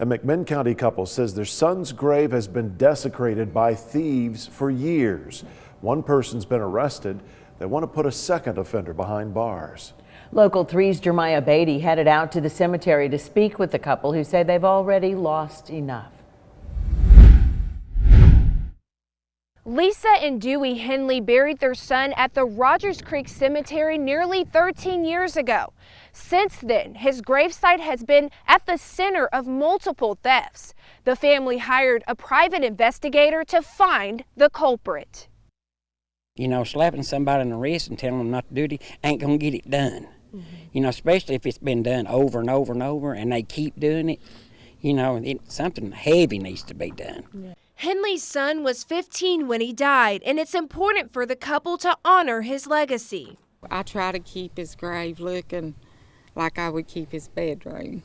A McMinn County couple says their son's grave has been desecrated by thieves for years. One person's been arrested. They want to put a second offender behind bars. Local 3's Jeremiah Beatty headed out to the cemetery to speak with the couple who say they've already lost enough. Lisa and Dewey Henley buried their son at the Rogers Creek Cemetery nearly 13 years ago. Since then, his gravesite has been at the center of multiple thefts. The family hired a private investigator to find the culprit. You know, slapping somebody in the wrist and telling them not to do it ain't gonna get it done. You know, especially if it's been done over and over and over and they keep doing it. You know, something heavy needs to be done. Yeah. Henley's son was 15 when he died, and it's important for the couple to honor his legacy. I try to keep his grave looking like I would keep his bedroom.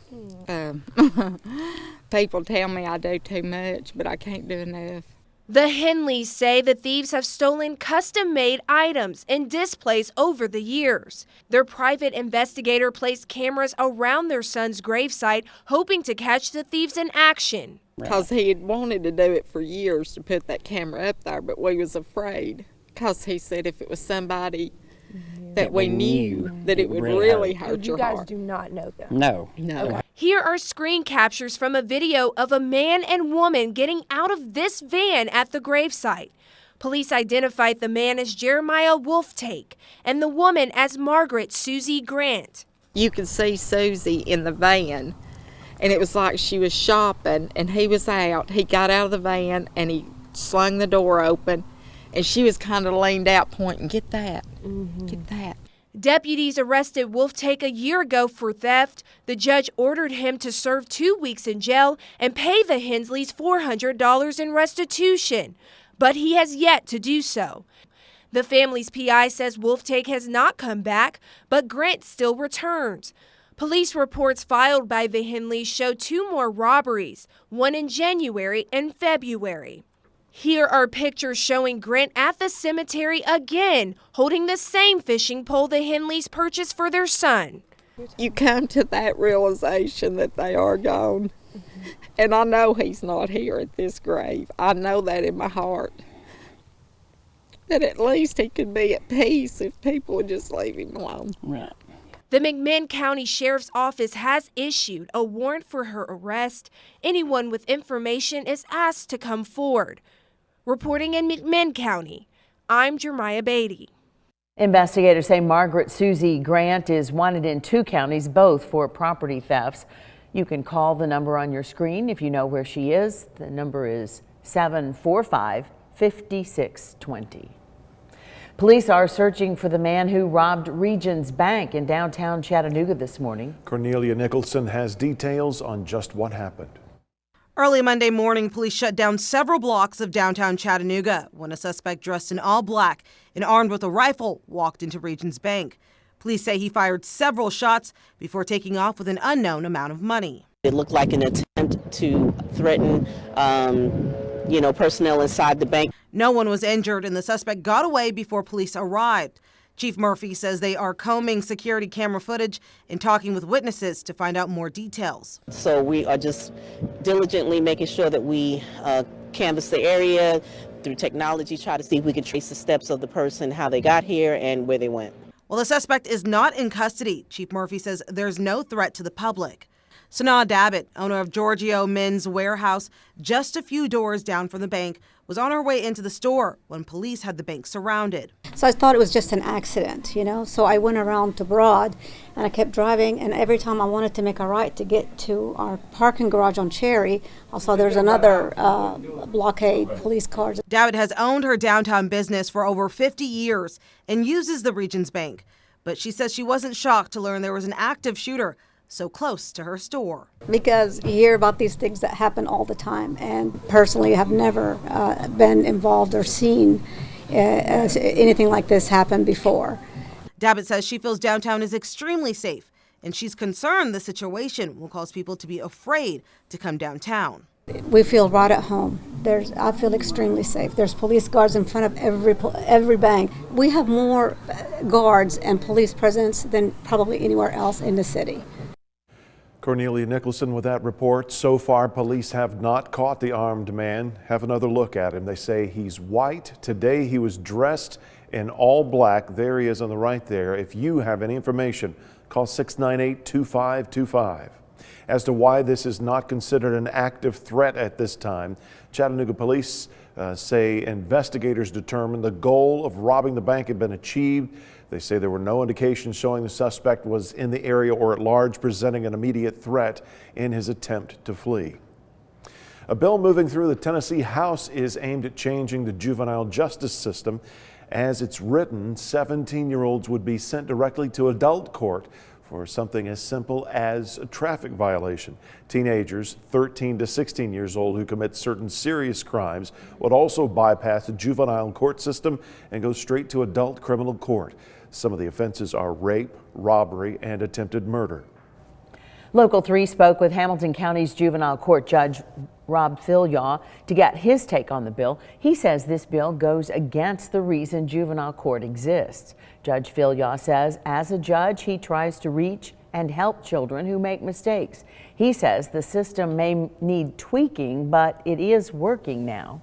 People tell me I do too much, but I can't do enough. The Henleys say the thieves have stolen custom-made items and displays over the years. Their private investigator placed cameras around their son's gravesite, hoping to catch the thieves in action. Because he had wanted to do it for years to put that camera up there, but we was afraid. Because he said if it was somebody that we knew, that it would really hurt your heart. You guys do not know them? No. Okay. Here are screen captures from a video of a man and woman getting out of this van at the gravesite. Police identified the man as Jeremiah Wolftake and the woman as Margaret Susie Grant. You could see Susie in the van, and it was like she was shopping, and he was out. He got out of the van, and he slung the door open, and she was kind of leaned out pointing, get that, get that. Deputies arrested Wolftake a year ago for theft. The judge ordered him to serve 2 weeks in jail and pay the Hensleys $400 in restitution, but he has yet to do so. The family's PI says Wolftake has not come back, but Grant still returns. Police reports filed by the Henleys show 2 more robberies, one in January and February. Here are pictures showing Grant at the cemetery again, holding the same fishing pole the Henleys purchased for their son. You come to that realization that they are gone. And I know he's not here at this grave. I know that in my heart. But at least he could be at peace if people would just leave him alone. Right. The McMinn County Sheriff's Office has issued a warrant for her arrest. Anyone with information is asked to come forward. Reporting in McMinn County, I'm Jeremiah Beatty. Investigators say Margaret Susie Grant is wanted in 2 counties, both for property thefts. You can call the number on your screen if you know where she is. The number is 745-5620. Police are searching for the man who robbed Regions Bank in downtown Chattanooga this morning. Cornelia Nicholson has details on just what happened. Early Monday morning, police shut down several blocks of downtown Chattanooga when a suspect dressed in all black and armed with a rifle walked into Regions Bank. Police say he fired several shots before taking off with an unknown amount of money. It looked like an attempt to threaten, personnel inside the bank. No one was injured and the suspect got away before police arrived. Chief Murphy says they are combing security camera footage and talking with witnesses to find out more details. So we are just diligently making sure that we canvass the area through technology, try to see if we can trace the steps of the person, how they got here and where they went. Well, the suspect is not in custody. Chief Murphy says there's no threat to the public. Sanaa Dabbitt, owner of Giorgio Men's Warehouse, just a few doors down from the bank, was on her way into the store when police had the bank surrounded. So I thought it was just an accident, so I went around to Broad and I kept driving, and every time I wanted to make a right to get to our parking garage on Cherry, I saw there's another blockade, police cars. Dabbitt has owned her downtown business for over 50 years and uses the Regions Bank, but she says she wasn't shocked to learn there was an active shooter so close to her store. Because you hear about these things that happen all the time, and personally have never been involved or seen anything like this happen before. Dabbitt says she feels downtown is extremely safe, and she's concerned the situation will cause people to be afraid to come downtown. We feel right at home. I feel extremely safe. There's police guards in front of every bank. We have more guards and police presence than probably anywhere else in the city. Cornelia Nicholson with that report. So far, police have not caught the armed man. Have another look at him. They say he's white. Today, he was dressed in all black. There he is on the right there. If you have any information, call 698-2525. As to why this is not considered an active threat at this time, Chattanooga police say investigators determined the goal of robbing the bank had been achieved. They say there were no indications showing the suspect was in the area or at large presenting an immediate threat in his attempt to flee. A bill moving through the Tennessee House is aimed at changing the juvenile justice system. As it's written, 17-year-olds would be sent directly to adult court for something as simple as a traffic violation. Teenagers 13 to 16 years old who commit certain serious crimes would also bypass the juvenile court system and go straight to adult criminal court. Some of the offenses are rape, robbery, and attempted murder. Local 3 spoke with Hamilton County's juvenile court judge Rob Filyaw to get his take on the bill. He says this bill goes against the reason juvenile court exists. Judge Filyaw says as a judge, he tries to reach and help children who make mistakes. He says the system may need tweaking, but it is working now.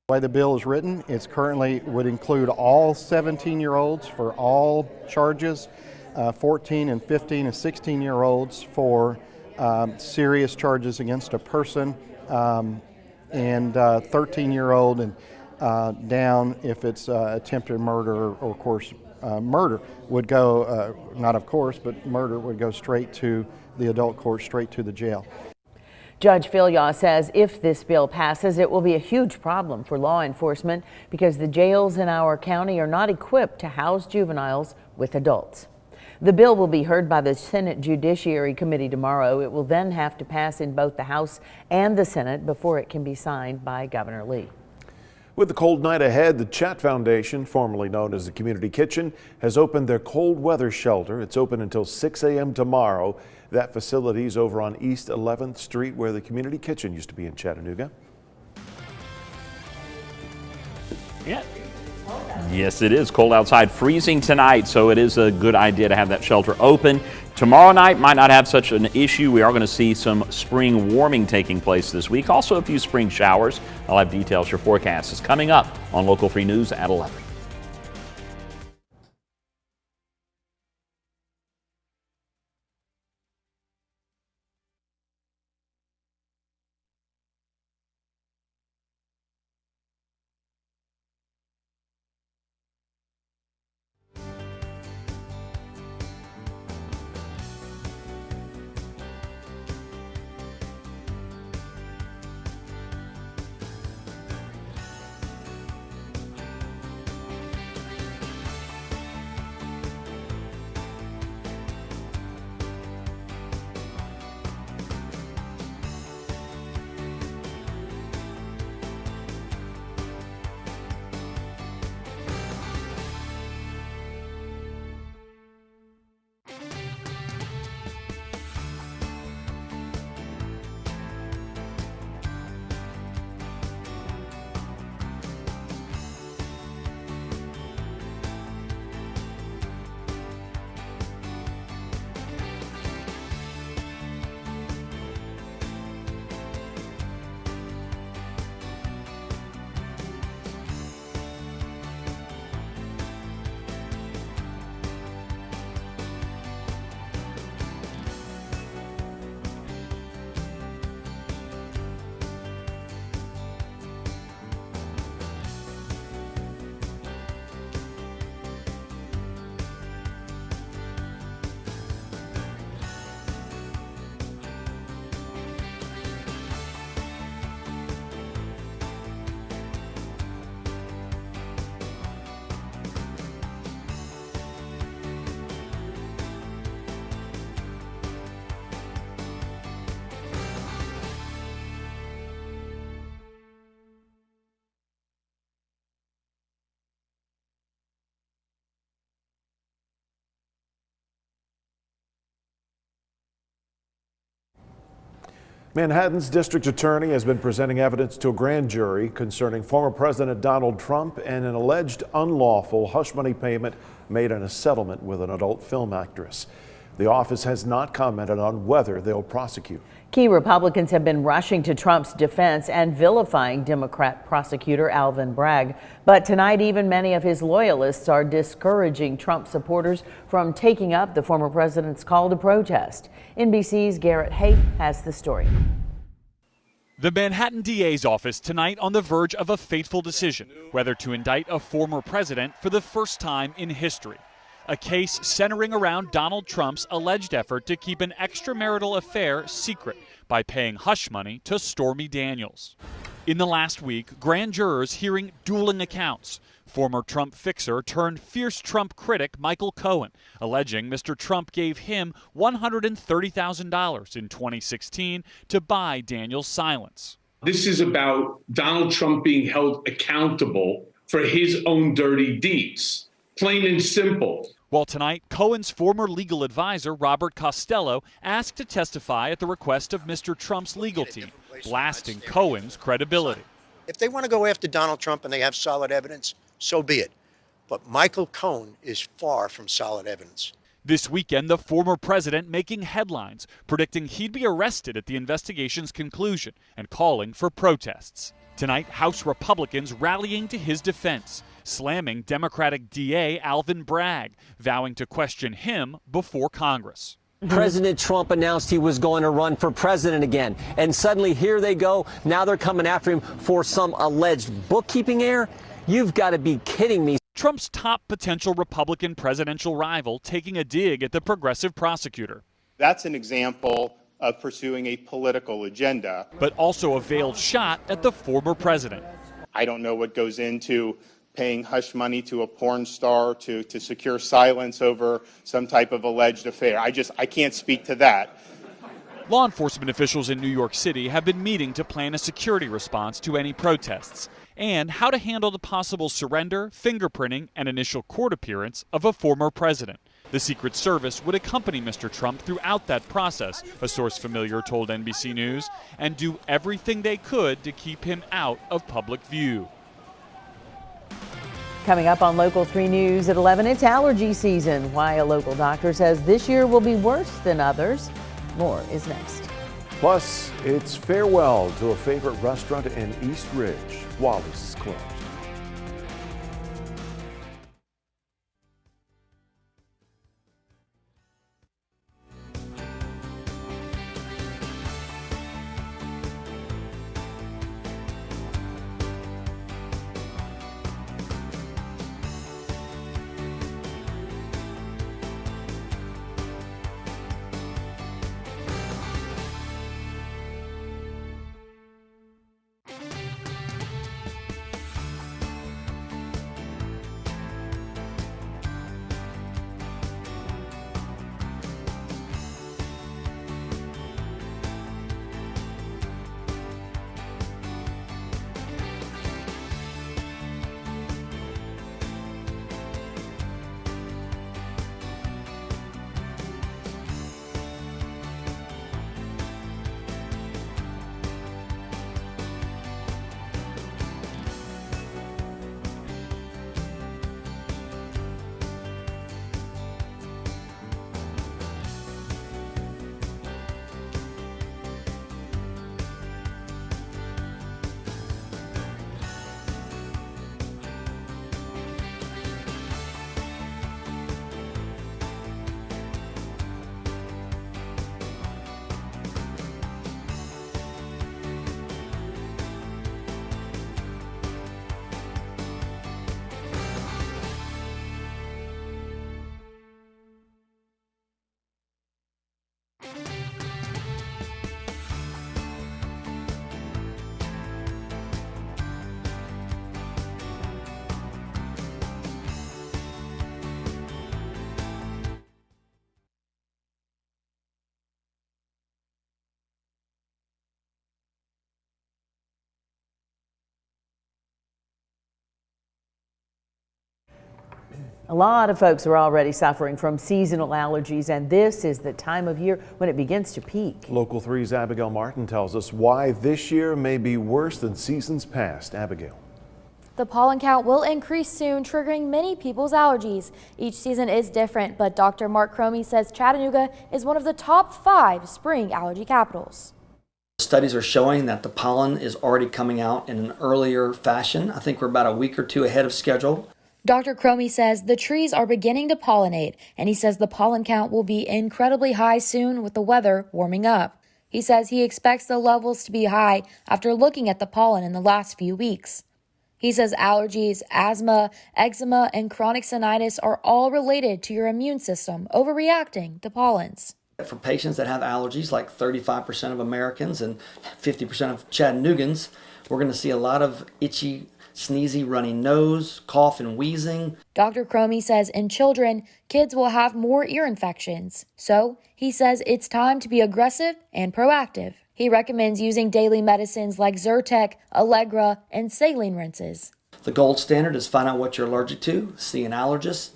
The way the bill is written, it's currently would include all 17-year-olds for all charges, 14 and 15 and 16-year-olds for serious charges against a person, and 13-year-old and down if it's attempted murder or of course murder would go, not of course, but murder would go straight to the adult court, straight to the jail. Judge Filyaw says if this bill passes, it will be a huge problem for law enforcement because the jails in our county are not equipped to house juveniles with adults. The bill will be heard by the Senate Judiciary Committee tomorrow. It will then have to pass in both the House and the Senate before it can be signed by Governor Lee. With the cold night ahead, the Chat Foundation, formerly known as the Community Kitchen, has opened their cold weather shelter. It's open until 6 a.m. tomorrow. That facility is over on East 11th Street where the Community Kitchen used to be in Chattanooga. Yeah. Yes, it is cold outside, freezing tonight, so it is a good idea to have that shelter open. Tomorrow night might not have such an issue. We are going to see some spring warming taking place this week. Also a few spring showers. I'll have details. Your forecast is coming up on Local 3 News at 11. Manhattan's district attorney has been presenting evidence to a grand jury concerning former President Donald Trump and an alleged unlawful hush money payment made in a settlement with an adult film actress. The office has not commented on whether they'll prosecute. Key Republicans have been rushing to Trump's defense and vilifying Democrat prosecutor Alvin Bragg. But tonight, even many of his loyalists are discouraging Trump supporters from taking up the former president's call to protest. NBC's Garrett Hape has the story. The Manhattan DA's office tonight on the verge of a fateful decision, whether to indict a former president for the first time in history. A case centering around Donald Trump's alleged effort to keep an extramarital affair secret by paying hush money to Stormy Daniels. In the last week, grand jurors hearing dueling accounts. Former Trump fixer turned fierce Trump critic Michael Cohen, alleging Mr. Trump gave him $130,000 in 2016 to buy Daniels' silence. This is about Donald Trump being held accountable for his own dirty deeds. Plain and simple. Well, tonight, Cohen's former legal advisor, Robert Costello, asked to testify at the request of Mr. Trump's legal team, blasting Cohen's credibility. If they want to go after Donald Trump and they have solid evidence, so be it. But Michael Cohen is far from solid evidence. This weekend, the former president making headlines, predicting he'd be arrested at the investigation's conclusion and calling for protests. Tonight, House Republicans rallying to his defense, slamming Democratic DA Alvin Bragg, vowing to question him before Congress. President Trump announced he was going to run for president again, and suddenly here they go. Now they're coming after him for some alleged bookkeeping error. You've got to be kidding me. Trump's top potential Republican presidential rival taking a dig at the progressive prosecutor. That's an example of pursuing a political agenda. But also a veiled shot at the former president. I don't know what goes into paying hush money to a porn star to secure silence over some type of alleged affair. I can't speak to that. Law enforcement officials in New York City have been meeting to plan a security response to any protests and how to handle the possible surrender, fingerprinting, and initial court appearance of a former president. The Secret Service would accompany Mr. Trump throughout that process, a source familiar told NBC News, and do everything they could to keep him out of public view. Coming up on Local 3 News at 11, it's allergy season. Why a local doctor says this year will be worse than others. More is next. Plus, it's farewell to a favorite restaurant in East Ridge. Wally's is closed. A lot of folks are already suffering from seasonal allergies, and this is the time of year when it begins to peak. Local 3's Abigail Martin tells us why this year may be worse than seasons past. Abigail. The pollen count will increase soon, triggering many people's allergies. Each season is different, but Dr. Mark Cromie says Chattanooga is one of the top 5 spring allergy capitals. Studies are showing that the pollen is already coming out in an earlier fashion. I think we're about a week or 2 ahead of schedule. Dr. Cromie says the trees are beginning to pollinate, and he says the pollen count will be incredibly high soon with the weather warming up. He says he expects the levels to be high after looking at the pollen in the last few weeks. He says allergies, asthma, eczema, and chronic sinusitis are all related to your immune system overreacting to pollens. For patients that have allergies, like 35% of Americans and 50% of Chattanoogans, we're going to see a lot of itchy, sneezy, runny nose, cough, and wheezing. Dr. Cromie says in children, kids will have more ear infections. So he says it's time to be aggressive and proactive. He recommends using daily medicines like Zyrtec, Allegra, and saline rinses. The gold standard is find out what you're allergic to, see an allergist,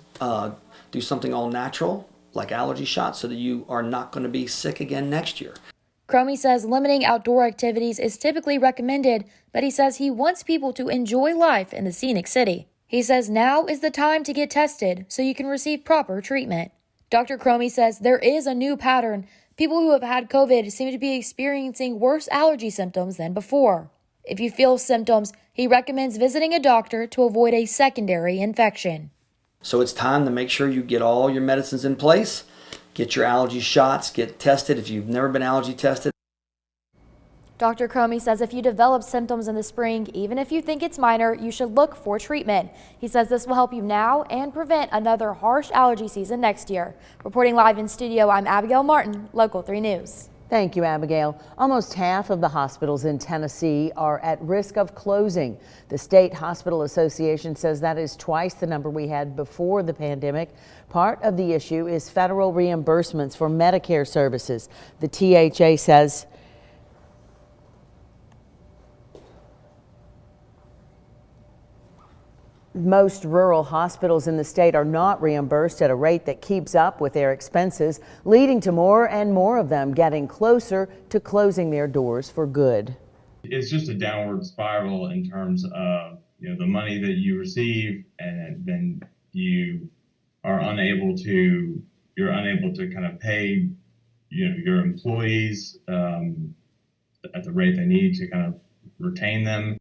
do something all natural like allergy shots so that you are not going to be sick again next year. Cromie says limiting outdoor activities is typically recommended, but he says he wants people to enjoy life in the scenic city. He says now is the time to get tested so you can receive proper treatment. Dr. Cromie says there is a new pattern. People who have had COVID seem to be experiencing worse allergy symptoms than before. If you feel symptoms, he recommends visiting a doctor to avoid a secondary infection. So it's time to make sure you get all your medicines in place, get your allergy shots, get tested if you've never been allergy tested. Dr. Cromie says if you develop symptoms in the spring, even if you think it's minor, you should look for treatment. He says this will help you now and prevent another harsh allergy season next year. Reporting live in studio, I'm Abigail Martin, Local 3 News. Thank you, Abigail. Almost half of the hospitals in Tennessee are at risk of closing. The State Hospital Association says that is twice the number we had before the pandemic. Part of the issue is federal reimbursements for Medicare services. The THA says most rural hospitals in the state are not reimbursed at a rate that keeps up with their expenses, leading to more and more of them getting closer to closing their doors for good. It's just a downward spiral in terms of the money that you receive, and then you are unable to kind of pay your employees at the rate they need to kind of retain them.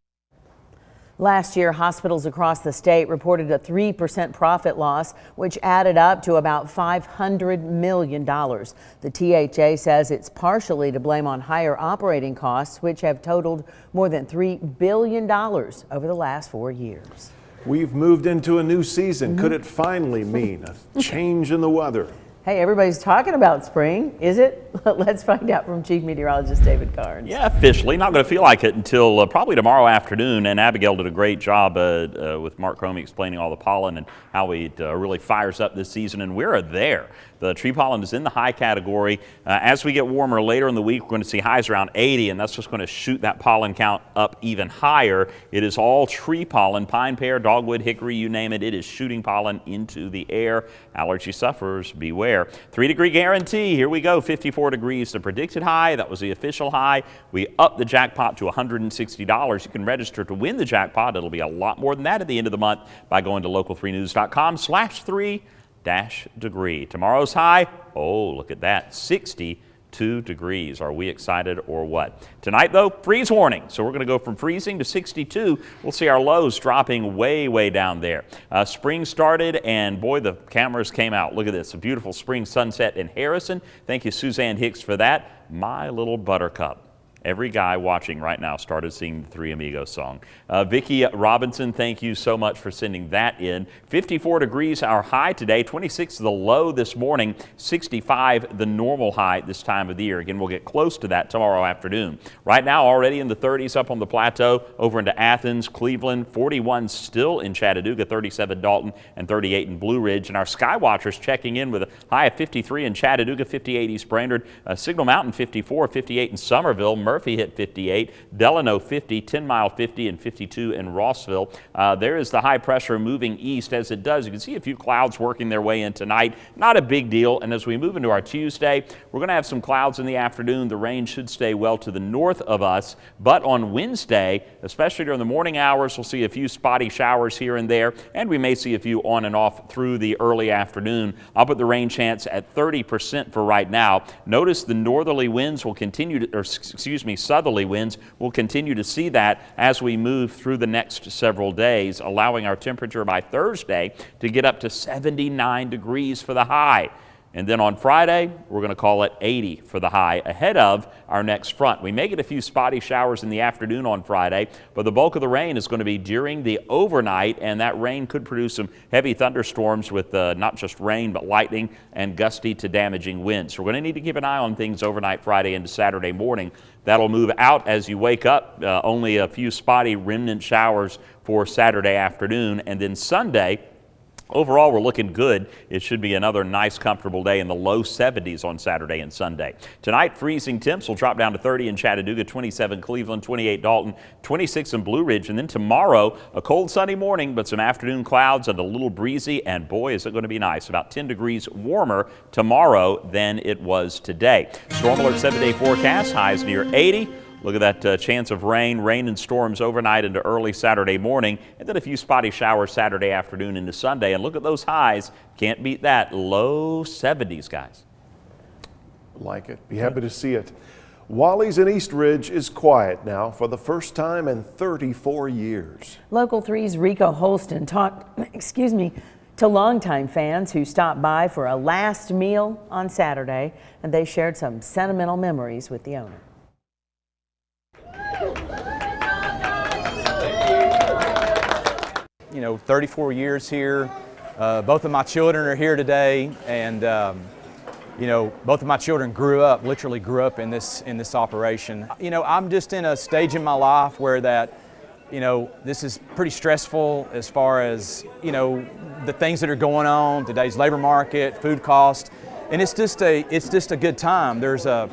Last year, hospitals across the state reported a 3% profit loss, which added up to about $500 million. The THA says it's partially to blame on higher operating costs, which have totaled more than $3 billion over the last 4 years. We've moved into a new season. Could it finally mean a change in the weather? Hey, everybody's talking about spring. Is it? Let's find out from Chief Meteorologist David Carnes. Yeah, officially. Not going to feel like it until probably tomorrow afternoon. And Abigail did a great job with Mark Cromie explaining all the pollen and how it really fires up this season. And we're there. The tree pollen is in the high category. As we get warmer later in the week, we're going to see highs around 80, and that's just going to shoot that pollen count up even higher. It is all tree pollen, pine, pear, dogwood, hickory, you name it. It is shooting pollen into the air. Allergy sufferers, beware. 3-degree guarantee. Here we go. 54 degrees, the predicted high. That was the official high. We upped the jackpot to $160. You can register to win the jackpot. It'll be a lot more than that at the end of the month by going to local3news.com/3-degree. Tomorrow's high, oh, look at that, 62 degrees. Are we excited or what? Tonight, though, freeze warning. So we're going to go from freezing to 62. We'll see our lows dropping way, way down there. Spring started, and boy, the cameras came out. Look at this, a beautiful spring sunset in Harrison. Thank you, Suzanne Hicks, for that. My Little Buttercup. Every guy watching right now started singing the Three Amigos song. Vicki Robinson, thank you so much for sending that in. 54 degrees our high today, 26 the low this morning, 65 the normal high this time of the year. Again, we'll get close to that tomorrow afternoon. Right now, already in the 30s up on the plateau, over into Athens, Cleveland, 41 still in Chattanooga, 37 Dalton, and 38 in Blue Ridge. And our sky watchers checking in with a high of 53 in Chattanooga, 58 East Brainerd, Signal Mountain 54, 58 in Somerville, Murphy hit 58, Delano 50, 10 Mile 50, and 52 in Rossville. There is the high pressure moving east as it does. You can see a few clouds working their way in tonight. Not a big deal. And as we move into our Tuesday, we're going to have some clouds in the afternoon. The rain should stay well to the north of us. But on Wednesday, especially during the morning hours, we'll see a few spotty showers here and there. And we may see a few on and off through the early afternoon. I'll put the rain chance at 30% for right now. Notice the northerly winds will continue to, southerly winds will continue to see that as we move through the next several days, allowing our temperature by Thursday to get up to 79 degrees for the high. And then on Friday, we're going to call it 80 for the high ahead of our next front. We may get a few spotty showers in the afternoon on Friday, but the bulk of the rain is going to be during the overnight, and that rain could produce some heavy thunderstorms with not just rain, but lightning and gusty to damaging winds. So we're going to need to keep an eye on things overnight Friday into Saturday morning. That'll move out as you wake up. Only a few spotty remnant showers for Saturday afternoon, and then Sunday, overall, we're looking good. It should be another nice, comfortable day in the low 70s on Saturday and Sunday. Tonight, freezing temps will drop down to 30 in Chattanooga, 27 Cleveland, 28 Dalton, 26 in Blue Ridge. And then tomorrow, a cold sunny morning, but some afternoon clouds and a little breezy. And boy, is it going to be nice. About 10 degrees warmer tomorrow than it was today. Storm Alert 7-day forecast, highs near 80. Look at that chance of rain and storms overnight into early Saturday morning, and then a few spotty showers Saturday afternoon into Sunday. And look at those highs. Can't beat that. Low 70s, guys. Like it. Be happy to see it. Wally's in East Ridge is quiet now for the first time in 34 years. Local 3's Rico Holston talked, to longtime fans who stopped by for a last meal on Saturday, and they shared some sentimental memories with the owner. 34 years here. Both of my children are here today, and both of my children literally grew up in this operation. I'm just in a stage in my life where this is pretty stressful as far as the things that are going on, today's labor market, food cost, and it's just a good time. There's a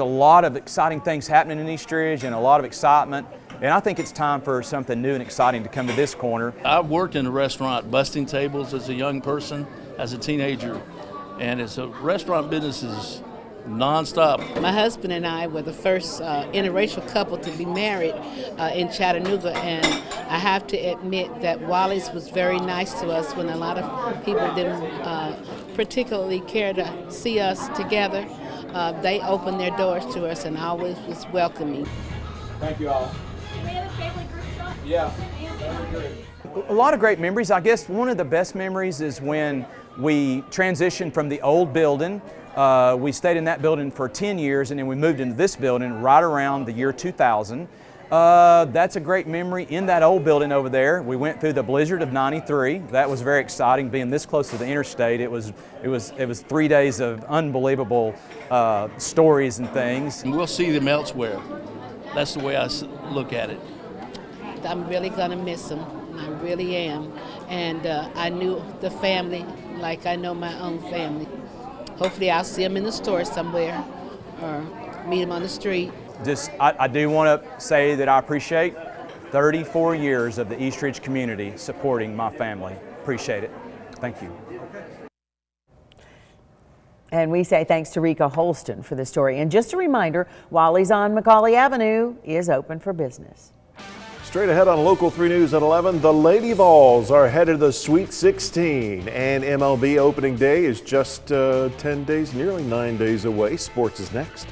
lot of exciting things happening in East Ridge and a lot of excitement. And I think it's time for something new and exciting to come to this corner. I've worked in a restaurant busting tables as a young person, as a teenager, and it's a restaurant business is nonstop. My husband and I were the first interracial couple to be married in Chattanooga, and I have to admit that Wally's was very nice to us when a lot of people didn't particularly care to see us together. They opened their doors to us and always was welcoming. Thank you all. Yeah. A lot of great memories. I guess one of the best memories is when we transitioned from the old building. We stayed in that building for 10 years, and then we moved into this building right around the year 2000. That's a great memory in that old building over there. We went through the blizzard of '93. That was very exciting, being this close to the interstate. It was 3 days of unbelievable stories and things. And we'll see them elsewhere. That's the way I look at it. I'm really gonna miss them. I really am. And I knew the family like I know my own family. Hopefully I'll see them in the store somewhere or meet them on the street. I do want to say that I appreciate 34 years of the East Ridge community supporting my family. Appreciate it. Thank you. And we say thanks to Rico Holston for the story. And just a reminder, Wally's on McCauley Avenue is open for business. Straight ahead on Local 3 News at 11, the Lady Vols are headed to the Sweet 16, and MLB opening day is just 10 days, nearly 9 days away. Sports is next.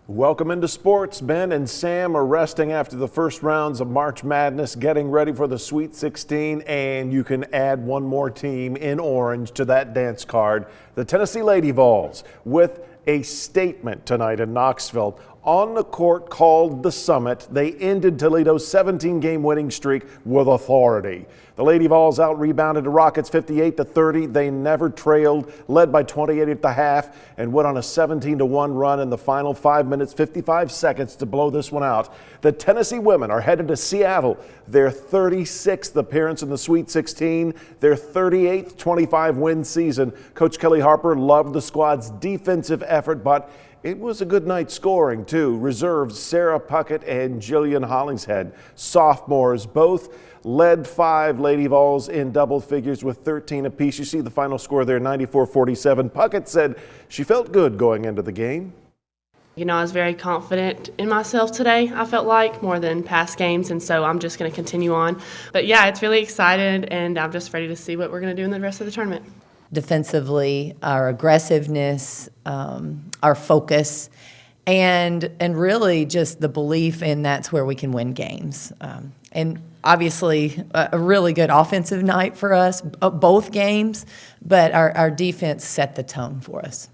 Welcome into sports. Ben and Sam are resting after the first rounds of March Madness, getting ready for the Sweet 16, and you can add one more team in orange to that dance card, the Tennessee Lady Vols, with a statement tonight in Knoxville. On the court called the Summit, they ended Toledo's 17-game winning streak with authority. The Lady Vols out-rebounded the Rockets 58-30. They never trailed, led by 28 at the half, and went on a 17-1 run in the final 5 minutes, 55 seconds to blow this one out. The Tennessee women are headed to Seattle, their 36th appearance in the Sweet 16, their 38th 25-win season. Coach Kelly Harper loved the squad's defensive effort, but it was a good night scoring, too. Reserves Sarah Puckett and Jillian Hollingshead, sophomores, both led 5 Lady Vols in double figures with 13 apiece. You see the final score there, 94-47. Puckett said she felt good going into the game. You know, I was very confident in myself today, I felt like, more than past games, and so I'm just going to continue on. But yeah, it's really excited, and I'm just ready to see what we're going to do in the rest of the tournament. Defensively, our aggressiveness, our focus, and really just the belief in that's where we can win games. And obviously a really good offensive night for us, both games, but our defense set the tone for us.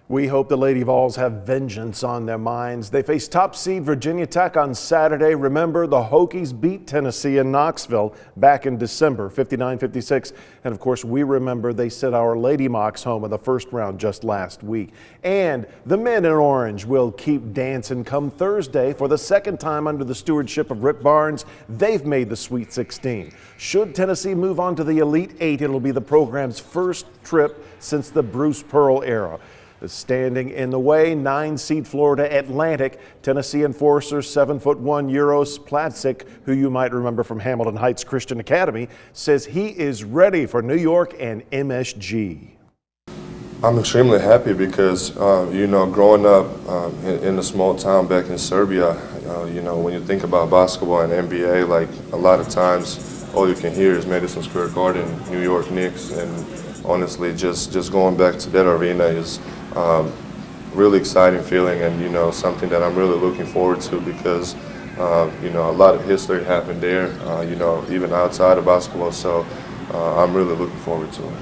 We hope the Lady Vols have vengeance on their minds. They face top seed Virginia Tech on Saturday. Remember, the Hokies beat Tennessee in Knoxville back in December, 59-56. And of course, we remember they sent our Lady Mocs home in the first round just last week. And the men in orange will keep dancing come Thursday for the second time under the stewardship of Rick Barnes. They've made the Sweet 16. Should Tennessee move on to the Elite 8, it'll be the program's first trip since the Bruce Pearl era. Standing in the way, 9-seed Florida Atlantic, Tennessee enforcer 7'1" Euros Platzik, who you might remember from Hamilton Heights Christian Academy, says he is ready for New York and MSG. I'm extremely happy because, you know, growing up in a small town back in Serbia, you know, when you think about basketball and NBA, like a lot of times all you can hear is Madison Square Garden, New York Knicks, and honestly, just going back to that arena is really exciting feeling, and you know, something that I'm really looking forward to because you know, a lot of history happened there, you know, even outside of basketball, so I'm really looking forward to it.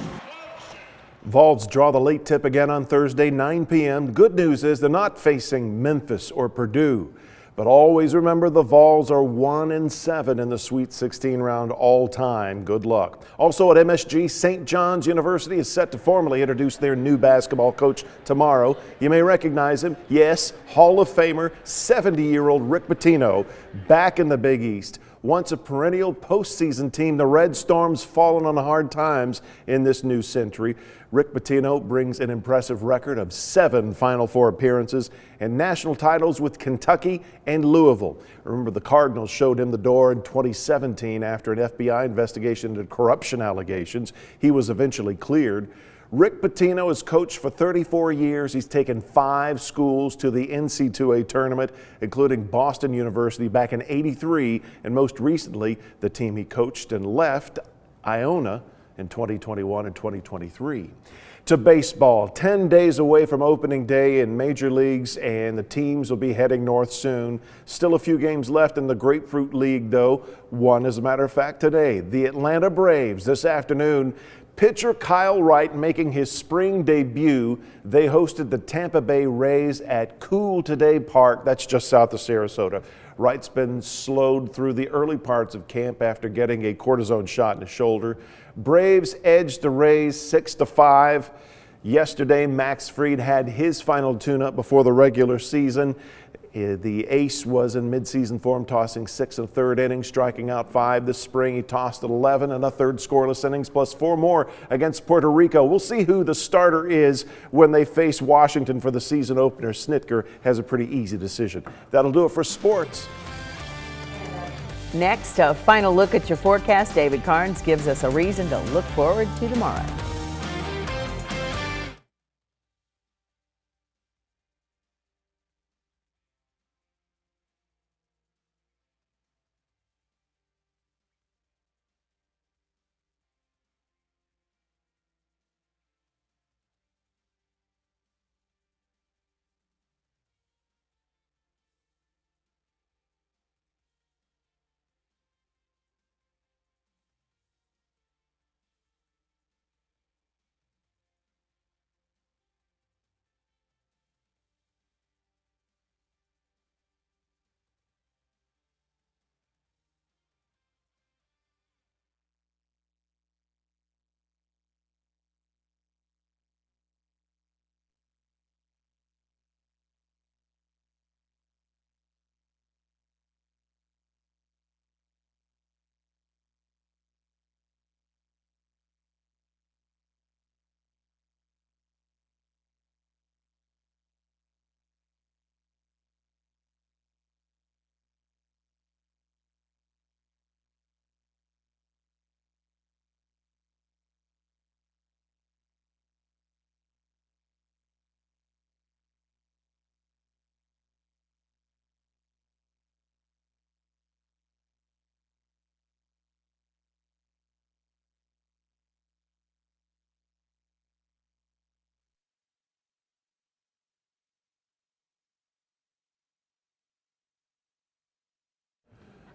Vols draw the late tip again on Thursday, 9 p.m. Good news is they're not facing Memphis or Purdue. But always remember, the Vols are 1-7 in the Sweet 16 round all time. Good luck. Also at MSG, St. John's University is set to formally introduce their new basketball coach tomorrow. You may recognize him. Yes, Hall of Famer, 70-year-old Rick Pitino, back in the Big East. Once a perennial postseason team, the Red Storm's fallen on hard times in this new century. Rick Pitino brings an impressive record of 7 Final Four appearances and national titles with Kentucky and Louisville. Remember, the Cardinals showed him the door in 2017 after an FBI investigation into corruption allegations. He was eventually cleared. Rick Pitino has coached for 34 years. He's taken 5 schools to the NC2A tournament, including Boston University back in '83, and most recently, the team he coached and left, Iona, in 2021 and 2023. To baseball, 10 days away from opening day in major leagues, and the teams will be heading north soon. Still a few games left in the Grapefruit League, though. One, as a matter of fact, today. The Atlanta Braves this afternoon. Pitcher Kyle Wright making his spring debut. They hosted the Tampa Bay Rays at Cool Today Park. That's just south of Sarasota. Wright's been slowed through the early parts of camp after getting a cortisone shot in his shoulder. Braves edged the Rays 6-5. Yesterday, Max Fried had his final tune-up before the regular season. The ace was in midseason form, tossing 6 1/3 innings, striking out 5 this spring. He tossed 11 1/3 scoreless innings, plus 4 more against Puerto Rico. We'll see who the starter is when they face Washington for the season opener. Snitker has a pretty easy decision. That'll do it for sports. Next, a final look at your forecast. David Carnes gives us a reason to look forward to tomorrow.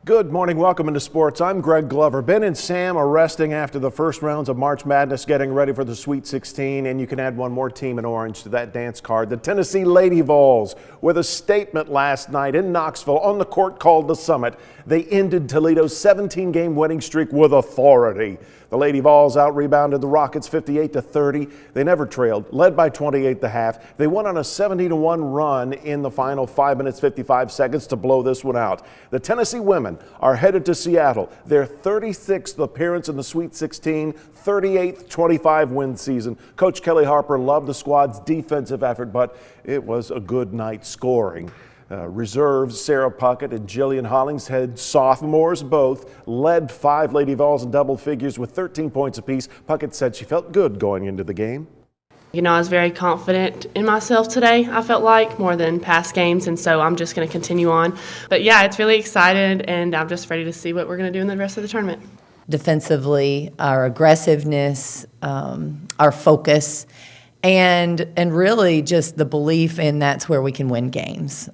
Good morning. Welcome into sports. I'm Greg Glover. Ben and Sam are resting after the first rounds of March Madness, getting ready for the Sweet 16. And you can add one more team in orange to that dance card. The Tennessee Lady Vols, with a statement last night in Knoxville on the court called the Summit. They ended Toledo's 17-game winning streak with authority. The Lady Vols out-rebounded the Rockets 58-30. They never trailed, led by 28 at the half. They went on a 70-1 run in the final 5 minutes 55 seconds to blow this one out. The Tennessee women are headed to Seattle. Their 36th appearance in the Sweet 16, 38th 25-win season. Coach Kelly Harper loved the squad's defensive effort, but it was a good night scoring. Reserves Sarah Puckett and Jillian Hollingshead, sophomores both, led 5 Lady Vols in double figures with 13 points apiece. Puckett said she felt good going into the game. You know, I was very confident in myself today, I felt like, more than past games, and so I'm just going to continue on. But yeah, it's really excited, and I'm just ready to see what we're going to do in the rest of the tournament. Defensively, our aggressiveness, our focus, and really just the belief in that's where we can win games.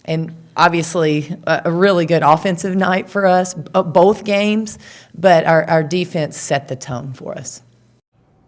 And obviously a really good offensive night for us, both games, but our defense set the tone for us.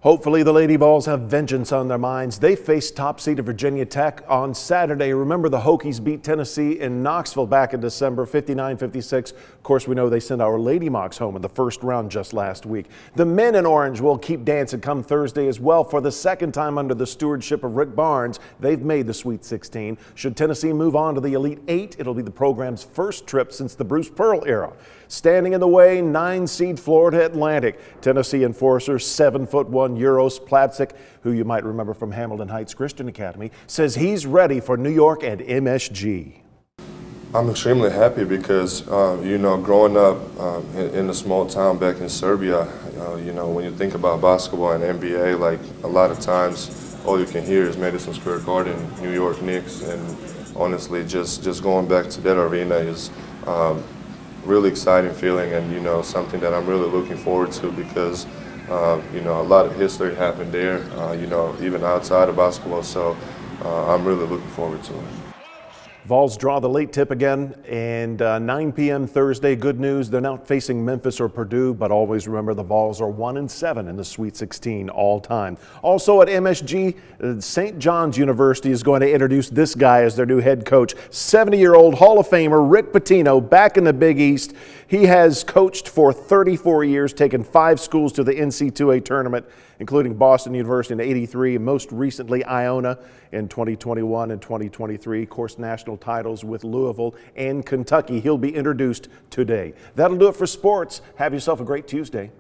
Hopefully the Lady Vols have vengeance on their minds. They face top-seeded Virginia Tech on Saturday. Remember, the Hokies beat Tennessee in Knoxville back in December, 59-56. Of course, we know they sent our Lady Mocs home in the first round just last week. The men in orange will keep dancing come Thursday as well. For the second time under the stewardship of Rick Barnes, they've made the Sweet 16. Should Tennessee move on to the Elite 8, it'll be the program's first trip since the Bruce Pearl era. Standing in the way, 9-seed Florida Atlantic. Tennessee enforcer 7'1" Euros Platzik, who you might remember from Hamilton Heights Christian Academy, says he's ready for New York and MSG. I'm extremely happy because, growing up in a small town back in Serbia, when you think about basketball and NBA, like a lot of times all you can hear is Madison Square Garden, New York Knicks, and honestly just going back to that arena is really exciting feeling, and something that I'm really looking forward to because a lot of history happened there, even outside of basketball, so I'm really looking forward to it. Vols draw the late tip again, and 9 p.m. Thursday. Good news, they're not facing Memphis or Purdue, but always remember the Vols are 1-7 in the Sweet 16 all time. Also at MSG, St. John's University is going to introduce this guy as their new head coach. 70-year-old Hall of Famer Rick Pitino back in the Big East. He has coached for 34 years, taken 5 schools to the NC2A tournament, including Boston University in '83, and most recently Iona in 2021 and 2023. Of course, national titles with Louisville and Kentucky. He'll be introduced today. That'll do it for sports. Have yourself a great Tuesday.